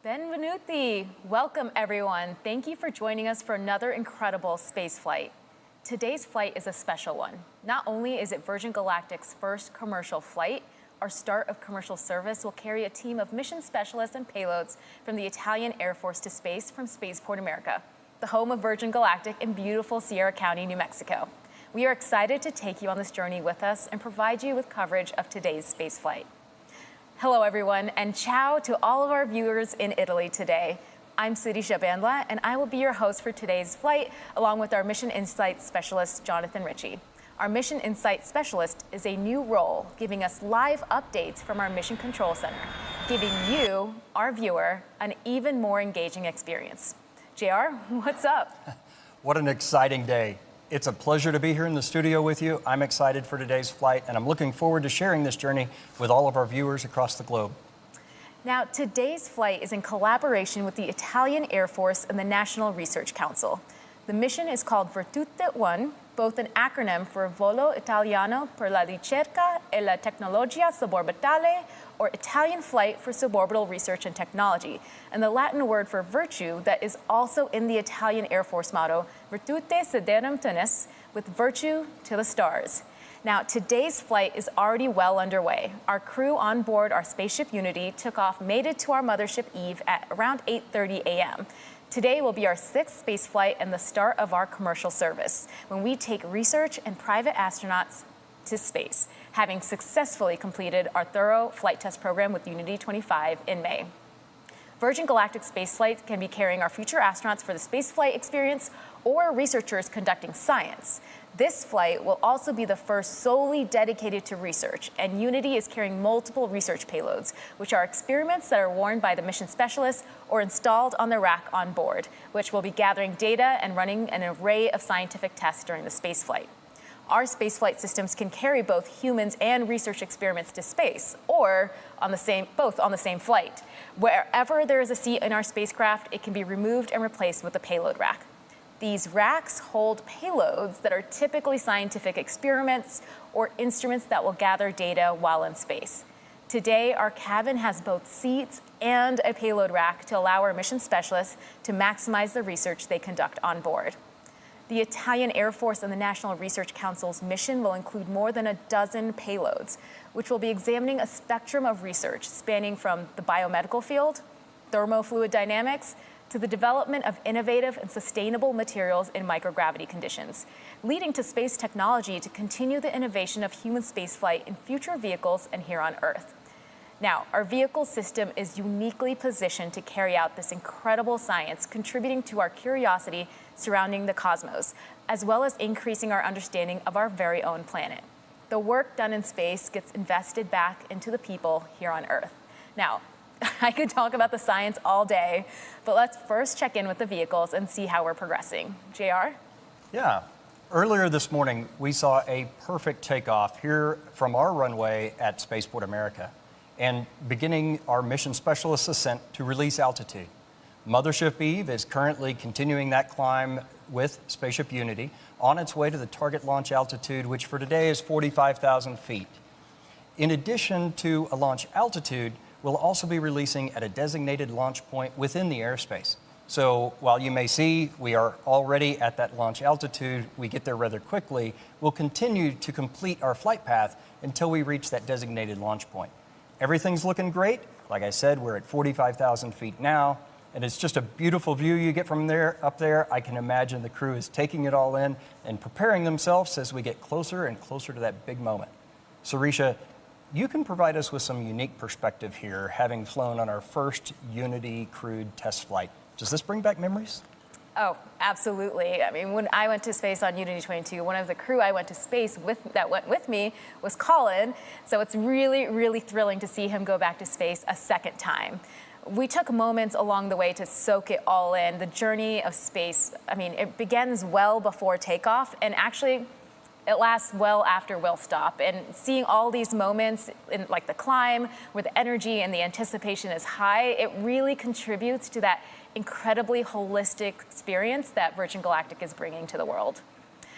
Benvenuti! Welcome, everyone. Thank you for joining us for another incredible space flight. Today's flight is a special one. Not only is it Virgin Galactic's first commercial flight, our start of commercial service will carry a team of mission specialists and payloads from the Italian Air Force to space from Spaceport America, the home of Virgin Galactic in beautiful Sierra County, New Mexico. We are excited to take you on this journey with us and provide you with coverage of today's space flight. Hello, everyone, and ciao to all of our viewers in Italy today. I'm Sirisha Bandla, and I will be your host for today's flight, along with our Mission Insight Specialist, Jonathan Ritchie. Our Mission Insight Specialist is a new role, giving us live updates from our Mission Control Center, giving you, our viewer, an even more engaging experience. JR, what's up? What an exciting day. It's a pleasure to be here in the studio with you. I'm excited for today's flight, and I'm looking forward to sharing this journey with all of our viewers across the globe. Now, today's flight is in collaboration with the Italian Air Force and the National Research Council. The mission is called Virtute 1, both an acronym for Volo Italiano per la Ricerca e la Tecnologia Suborbitale, or Italian Flight for Suborbital Research and Technology, and the Latin word for virtue that is also in the Italian Air Force motto, Virtute Siderum Tunis, with virtue to the stars. Now, today's flight is already well underway. Our crew on board our spaceship Unity took off, made it to our mothership Eve at around 8:30 a.m. Today will be our 6th space flight and the start of our commercial service, when we take research and private astronauts to space, having successfully completed our thorough flight test program with Unity 25 in May. Virgin Galactic space flights can be carrying our future astronauts for the spaceflight experience or researchers conducting science. This flight will also be the first solely dedicated to research, and Unity is carrying multiple research payloads, which are experiments that are worn by the mission specialists or installed on the rack on board, which will be gathering data and running an array of scientific tests during the spaceflight. Our spaceflight systems can carry both humans and research experiments to space, or both on the same flight. Wherever there is a seat in our spacecraft, it can be removed and replaced with a payload rack. These racks hold payloads that are typically scientific experiments or instruments that will gather data while in space. Today, our cabin has both seats and a payload rack to allow our mission specialists to maximize the research they conduct on board. The Italian Air Force and the National Research Council's mission will include more than a dozen payloads, which will be examining a spectrum of research spanning from the biomedical field, thermofluid dynamics, to the development of innovative and sustainable materials in microgravity conditions, leading to space technology to continue the innovation of human spaceflight in future vehicles and here on Earth. Now, our vehicle system is uniquely positioned to carry out this incredible science, contributing to our curiosity surrounding the cosmos, as well as increasing our understanding of our very own planet. The work done in space gets invested back into the people here on Earth. Now, I could talk about the science all day, but let's first check in with the vehicles and see how we're progressing. JR? Yeah. Earlier this morning, we saw a perfect takeoff here from our runway at Spaceport America and beginning our mission specialist ascent to release altitude. Mothership Eve is currently continuing that climb with Spaceship Unity on its way to the target launch altitude, which for today is 45,000 feet. In addition to a launch altitude, we'll also be releasing at a designated launch point within the airspace. So while you may see we are already at that launch altitude, we get there rather quickly, we'll continue to complete our flight path until we reach that designated launch point. Everything's looking great. Like I said, we're at 45,000 feet now, and it's just a beautiful view you get from there up there. I can imagine the crew is taking it all in and preparing themselves as we get closer and closer to that big moment. Sirisha, you can provide us with some unique perspective here, having flown on our first Unity crewed test flight. Does this bring back memories? Oh, absolutely. I mean, when I went to space on Unity 22, one of the crew I went to space with that went with me was Colin. So it's really, really thrilling to see him go back to space a second time. We took moments along the way to soak it all in. The journey of space, I mean, it begins well before takeoff, and actually it lasts well after we'll stop. And seeing all these moments in like the climb where the energy and the anticipation is high, it really contributes to that incredibly holistic experience that Virgin Galactic is bringing to the world.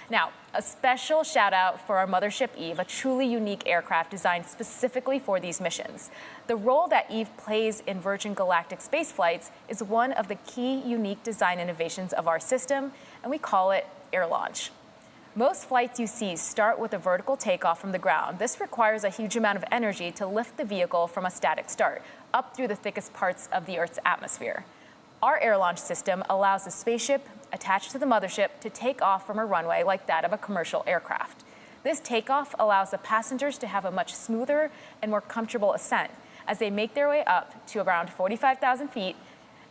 Now, a special shout out for our mothership Eve, a truly unique aircraft designed specifically for these missions. The role that Eve plays in Virgin Galactic space flights is one of the key unique design innovations of our system, and we call it air launch. Most flights you see start with a vertical takeoff from the ground. This requires a huge amount of energy to lift the vehicle from a static start up through the thickest parts of the Earth's atmosphere. Our air launch system allows the spaceship attached to the mothership to take off from a runway like that of a commercial aircraft. This takeoff allows the passengers to have a much smoother and more comfortable ascent as they make their way up to around 45,000 feet.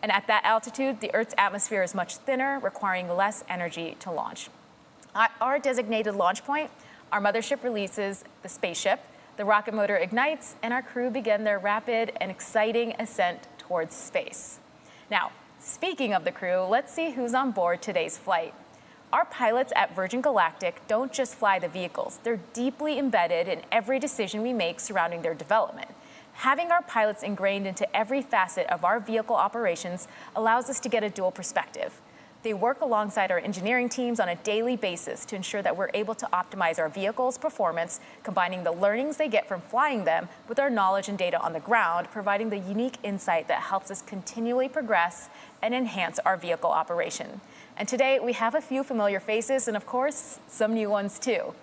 And at that altitude, the Earth's atmosphere is much thinner, requiring less energy to launch. At our designated launch point, our mothership releases the spaceship, the rocket motor ignites, and our crew begin their rapid and exciting ascent towards space. Now, speaking of the crew, let's see who's on board today's flight. Our pilots at Virgin Galactic don't just fly the vehicles, they're deeply embedded in every decision we make surrounding their development. Having our pilots ingrained into every facet of our vehicle operations allows us to get a dual perspective. They work alongside our engineering teams on a daily basis to ensure that we're able to optimize our vehicles' performance, combining the learnings they get from flying them with our knowledge and data on the ground, providing the unique insight that helps us continually progress and enhance our vehicle operation. And today, we have a few familiar faces and, of course, some new ones too.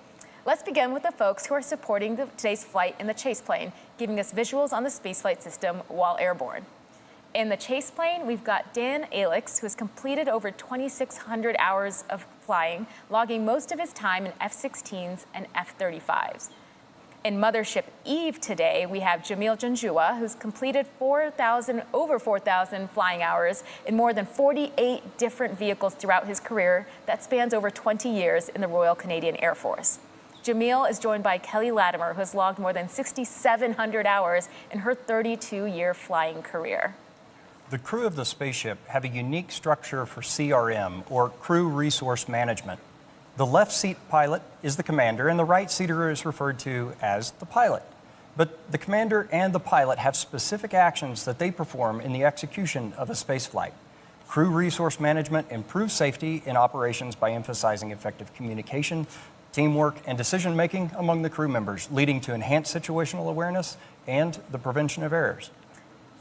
Let's begin with the folks who are supporting today's flight in the chase plane, giving us visuals on the spaceflight system while airborne. In the chase plane, we've got Dan Alix, who has completed over 2,600 hours of flying, logging most of his time in F-16s and F-35s. In Mothership Eve today, we have Jamil Janjua, who's completed over 4,000 flying hours in more than 48 different vehicles throughout his career that spans over 20 years in the Royal Canadian Air Force. Jamil is joined by Kelly Latimer, who has logged more than 6,700 hours in her 32-year flying career. The crew of the spaceship have a unique structure for CRM, or Crew Resource Management. The left seat pilot is the commander, and the right seater is referred to as the pilot. But the commander and the pilot have specific actions that they perform in the execution of a spaceflight. Crew Resource Management improves safety in operations by emphasizing effective communication, teamwork, and decision-making among the crew members, leading to enhanced situational awareness and the prevention of errors.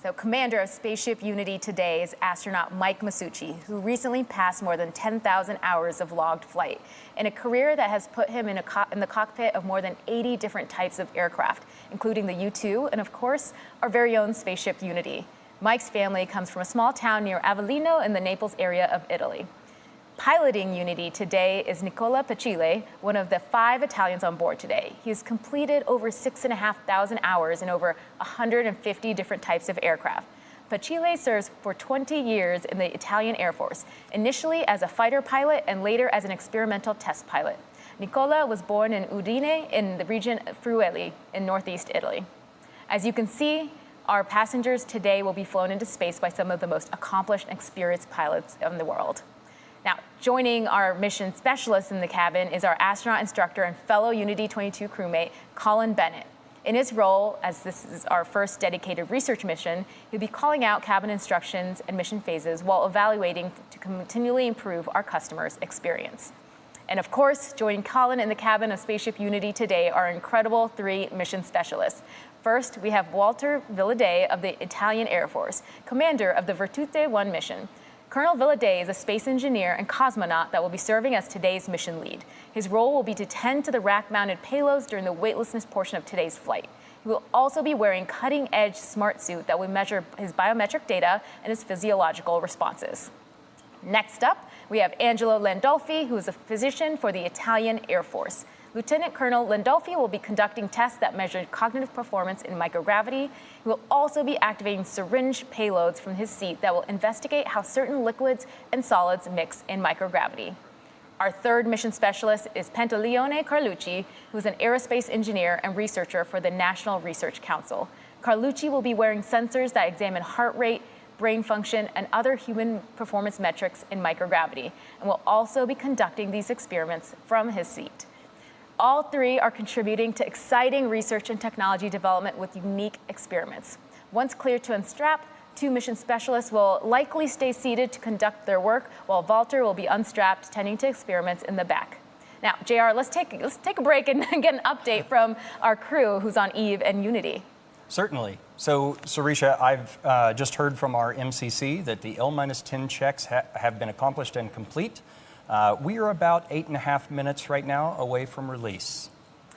So Commander of Spaceship Unity today is astronaut Mike Masucci, who recently passed more than 10,000 hours of logged flight in a career that has put him in the cockpit of more than 80 different types of aircraft, including the U-2 and, of course, our very own Spaceship Unity. Mike's family comes from a small town near Avellino in the Naples area of Italy. Piloting Unity today is Nicola Pacile, one of the 5 Italians on board today. He has completed over 6,500 hours in over 150 different types of aircraft. Pacile serves for 20 years in the Italian Air Force, initially as a fighter pilot and later as an experimental test pilot. Nicola was born in Udine in the region of Friuli in northeast Italy. As you can see, our passengers today will be flown into space by some of the most accomplished and experienced pilots in the world. Now, joining our mission specialist in the cabin is our astronaut instructor and fellow Unity 22 crewmate, Colin Bennett. In his role, as this is our first dedicated research mission, he'll be calling out cabin instructions and mission phases while evaluating to continually improve our customers' experience. And of course, joining Colin in the cabin of Spaceship Unity today are incredible 3 mission specialists. First, we have Walter Villadei of the Italian Air Force, commander of the Virtute 1 mission. Colonel Villadei is a space engineer and cosmonaut that will be serving as today's mission lead. His role will be to tend to the rack-mounted payloads during the weightlessness portion of today's flight. He will also be wearing cutting-edge smart suit that will measure his biometric data and his physiological responses. Next up, we have Angelo Landolfi, who is a physician for the Italian Air Force. Lieutenant Colonel Landolfi will be conducting tests that measure cognitive performance in microgravity. He will also be activating syringe payloads from his seat that will investigate how certain liquids and solids mix in microgravity. Our third mission specialist is Pantaleone Carlucci, who is an aerospace engineer and researcher for the National Research Council. Carlucci will be wearing sensors that examine heart rate, brain function, and other human performance metrics in microgravity, and will also be conducting these experiments from his seat. All 3 are contributing to exciting research and technology development with unique experiments. Once cleared to unstrap, 2 mission specialists will likely stay seated to conduct their work, while Walter will be unstrapped, tending to experiments in the back. Now, JR, let's take a break and get an update from our crew who's on Eve and Unity. Certainly. So, Sarisha, I've just heard from our MCC that the L-10 checks have been accomplished and complete. We are about 8.5 minutes right now away from release.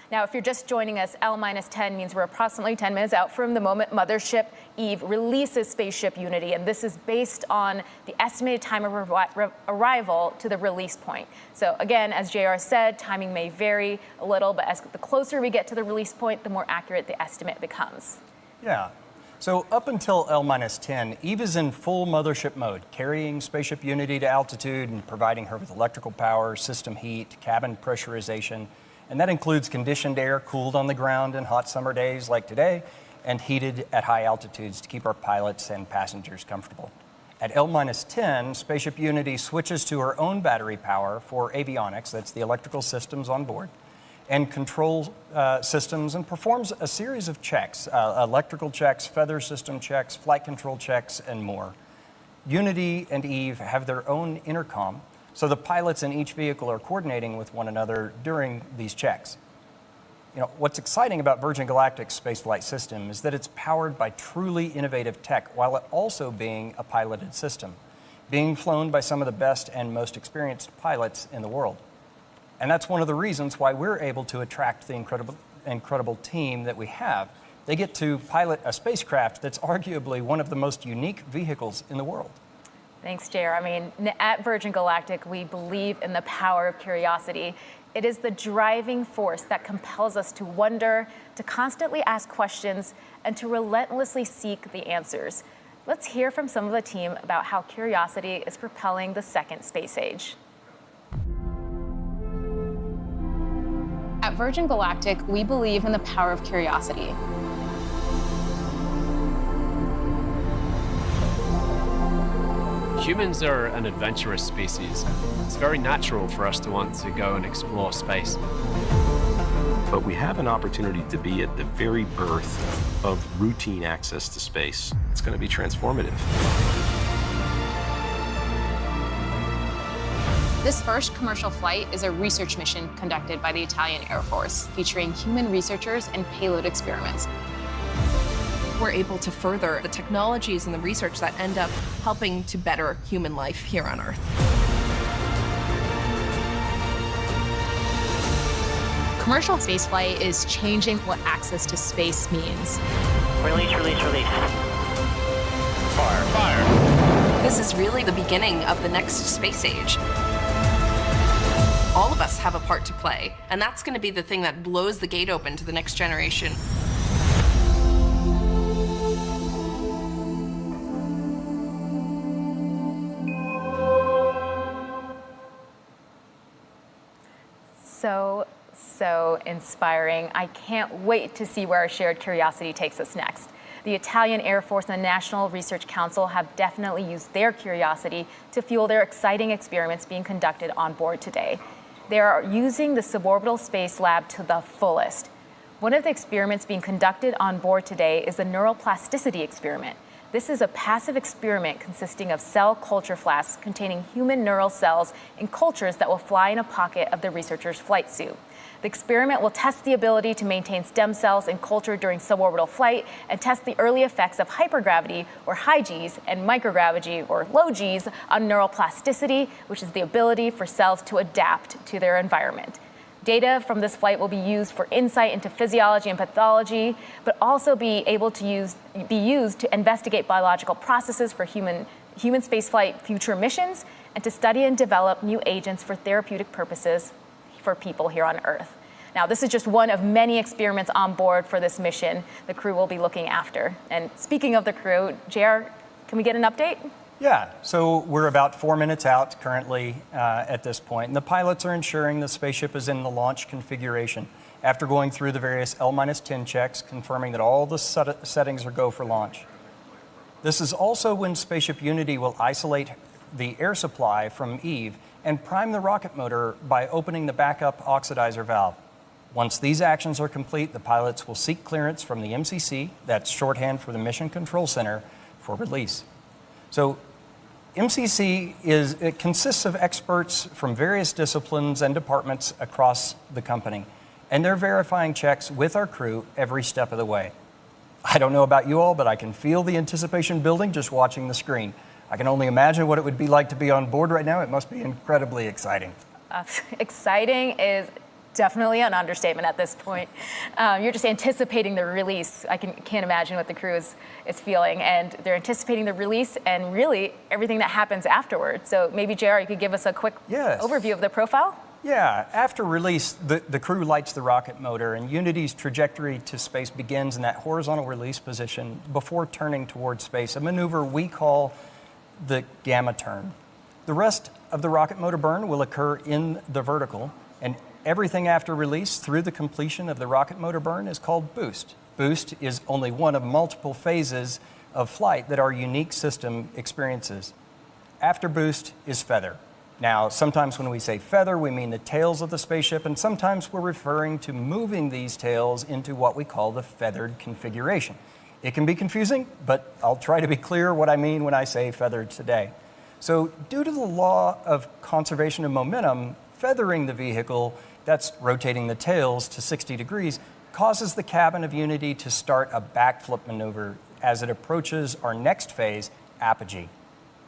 Now, if you're just joining us, L-10 means we're approximately 10 minutes out from the moment Mothership Eve releases Spaceship Unity, and this is based on the estimated time of arrival to the release point. So again, as JR said, timing may vary a little, but as the closer we get to the release point, the more accurate the estimate becomes. Yeah. So up until L-10, Eve is in full mothership mode, carrying Spaceship Unity to altitude and providing her with electrical power, system heat, cabin pressurization. And that includes conditioned air cooled on the ground in hot summer days like today and heated at high altitudes to keep our pilots and passengers comfortable. At L-10, Spaceship Unity switches to her own battery power for avionics, that's the electrical systems on board, and control systems, and performs a series of checks, electrical checks, feather system checks, flight control checks, and more. Unity and Eve have their own intercom, so the pilots in each vehicle are coordinating with one another during these checks. You know, what's exciting about Virgin Galactic's spaceflight system is that it's powered by truly innovative tech while it also being a piloted system, being flown by some of the best and most experienced pilots in the world. And that's one of the reasons why we're able to attract the incredible team that we have. They get to pilot a spacecraft that's arguably one of the most unique vehicles in the world. Thanks, JR. I mean, at Virgin Galactic, we believe in the power of curiosity. It is the driving force that compels us to wonder, to constantly ask questions, and to relentlessly seek the answers. Let's hear from some of the team about how curiosity is propelling the second space age. At Virgin Galactic, we believe in the power of curiosity. Humans are an adventurous species. It's very natural for us to want to go and explore space. But we have an opportunity to be at the very birth of routine access to space. It's going to be transformative. This first commercial flight is a research mission conducted by the Italian Air Force, featuring human researchers and payload experiments. We're able to further the technologies and the research that end up helping to better human life here on Earth. Commercial spaceflight is changing what access to space means. Release, release, release. Fire, fire! This is really the beginning of the next space age. All of us have a part to play, and that's going to be the thing that blows the gate open to the next generation. So inspiring. I can't wait to see where our shared curiosity takes us next. The Italian Air Force and the National Research Council have definitely used their curiosity to fuel their exciting experiments being conducted on board today. They are using the suborbital space lab to the fullest. One of the experiments being conducted on board today is the neuroplasticity experiment. This is a passive experiment consisting of cell culture flasks containing human neural cells in cultures that will fly in a pocket of the researcher's flight suit. The experiment will test the ability to maintain stem cells in culture during suborbital flight and test the early effects of hypergravity, or high G's, and microgravity, or low G's, on neuroplasticity, which is the ability for cells to adapt to their environment. Data from this flight will be used for insight into physiology and pathology, but also be used to investigate biological processes for human spaceflight future missions, and to study and develop new agents for therapeutic purposes for people here on Earth. Now, this is just one of many experiments on board for this mission the crew will be looking after. And speaking of the crew, JR, can we get an update? Yeah, so we're about 4 minutes out currently at this point, and the pilots are ensuring the spaceship is in the launch configuration after going through the various L-10 checks, confirming that all the settings are go for launch. This is also when Spaceship Unity will isolate the air supply from Eve and prime the rocket motor by opening the backup oxidizer valve. Once these actions are complete, the pilots will seek clearance from the MCC, that's shorthand for the Mission Control Center, for release. So MCC it consists of experts from various disciplines and departments across the company, and they're verifying checks with our crew every step of the way. I don't know about you all, but I can feel the anticipation building just watching the screen. I can only imagine what it would be like to be on board right now. It must be incredibly exciting. Exciting is definitely an understatement at this point. You're just anticipating the release. I can't imagine what the crew is feeling, and they're anticipating the release and really everything that happens afterward. So maybe, JR, you could give us a quick overview of the profile? Yeah, after release, the crew lights the rocket motor, and Unity's trajectory to space begins in that horizontal release position before turning towards space, a maneuver we call the gamma turn. The rest of the rocket motor burn will occur in the vertical, and everything after release through the completion of the rocket motor burn is called boost. Boost is only one of multiple phases of flight that our unique system experiences. After boost is feather. Now, sometimes when we say feather, we mean the tails of the spaceship, and sometimes we're referring to moving these tails into what we call the feathered configuration. It can be confusing, but I'll try to be clear what I mean when I say feathered today. So, due to the law of conservation of momentum, feathering the vehicle, that's rotating the tails to 60 degrees, causes the cabin of Unity to start a backflip maneuver as it approaches our next phase, apogee.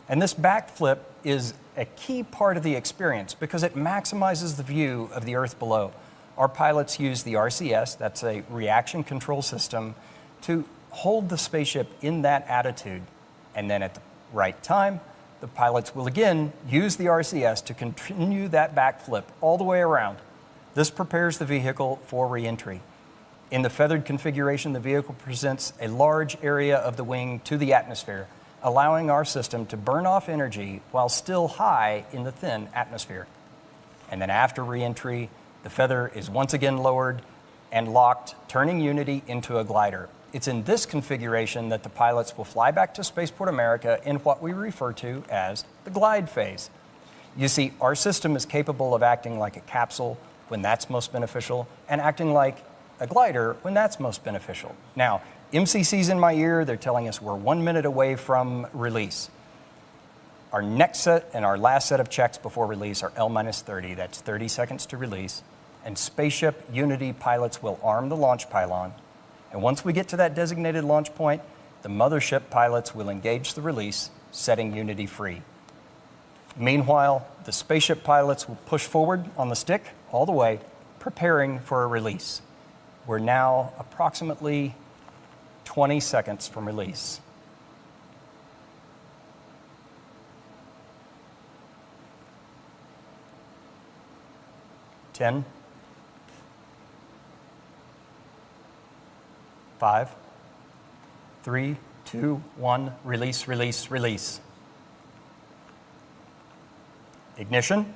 And this backflip is a key part of the experience because it maximizes the view of the Earth below. Our pilots use the RCS, that's a reaction control system, to hold the spaceship in that attitude. And then at the right time, the pilots will again use the RCS to continue that backflip all the way around. This prepares the vehicle for re-entry. In the feathered configuration, the vehicle presents a large area of the wing to the atmosphere, allowing our system to burn off energy while still high in the thin atmosphere. And then after re-entry, the feather is once again lowered and locked, turning Unity into a glider. It's in this configuration that the pilots will fly back to Spaceport America in what we refer to as the glide phase. You see, our system is capable of acting like a capsule when that's most beneficial, and acting like a glider when that's most beneficial. Now, MCC's in my ear, they're telling us we're 1 minute away from release. Our next set and our last set of checks before release are L-30, that's 30 seconds to release, and Spaceship Unity pilots will arm the launch pylon, and once we get to that designated launch point, the mothership pilots will engage the release, setting Unity free. Meanwhile, the spaceship pilots will push forward on the stick all the way, preparing for a release. We're now approximately 20 seconds from release. 10, 5, 3, 2, 1, release, release, release. Ignition.